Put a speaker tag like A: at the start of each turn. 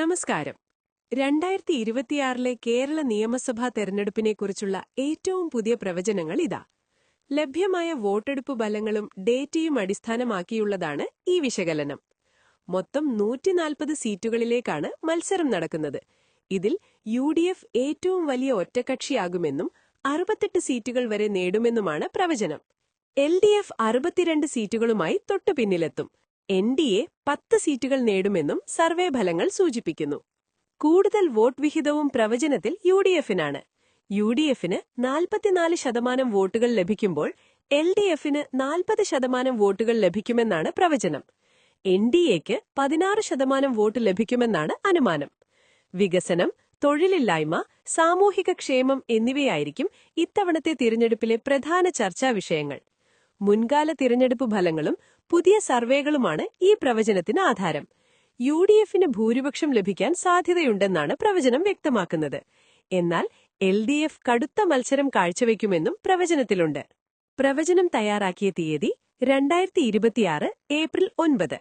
A: നമസ്കാരം. 2026 കേരള നിയമസഭാ തെരഞ്ഞെടുപ്പിനെക്കുറിച്ചുള്ള ഏറ്റവും പുതിയ പ്രവചനങ്ങൾ ഇതാ. ലഭ്യമായ വോട്ടെടുപ്പ് ഫലങ്ങളും ഡേറ്റയും അടിസ്ഥാനമാക്കിയുള്ളതാണ് ഈ വിശകലനം. മൊത്തം 140 സീറ്റുകളിലേക്കാണ് മത്സരം നടക്കുന്നത്. ഇതിൽ UDF ഏറ്റവും വലിയ ഒറ്റക്കക്ഷിയാകുമെന്നും 68 സീറ്റുകൾ വരെ നേടുമെന്നുമാണ് പ്രവചനം. LDF 62 സീറ്റുകളുമായി തൊട്ടുപിന്നിലെത്തും. NDA 10 സീറ്റുകൾ നേടുമെന്നും സർവേ ഫലങ്ങൾ സൂചിപ്പിക്കുന്നു. കൂടുതൽ വോട്ട് വിഹിതവും പ്രവചനത്തിൽ UDFനാണ്. UDFന് 44% വോട്ടുകൾ ലഭിക്കുമ്പോൾ LDFന് 40% വോട്ടുകൾ ലഭിക്കുമെന്നാണ് പ്രവചനം. NDAക്ക് 16% വോട്ട് ലഭിക്കുമെന്നാണ് അനുമാനം. വികസനം, തൊഴിലില്ലായ്മ, സാമൂഹിക ക്ഷേമം എന്നിവയായിരിക്കും ഇത്തവണത്തെ തിരഞ്ഞെടുപ്പിലെ പ്രധാന ചർച്ചാ വിഷയങ്ങൾ. മുൻകാല തിരഞ്ഞെടുപ്പ് ഫലങ്ങളും പുതിയ സർവേകളുമാണ് ഈ പ്രവചനത്തിന് ആധാരം. UDFന് ഭൂരിപക്ഷം ലഭിക്കാൻ സാധ്യതയുണ്ടെന്നാണ് പ്രവചനം വ്യക്തമാക്കുന്നത്. എന്നാൽ LDF കടുത്ത മത്സരം കാഴ്ചവെക്കുമെന്നും പ്രവചനത്തിലുണ്ട്. പ്രവചനം തയ്യാറാക്കിയ തീയതി 2026 ഏപ്രിൽ 9.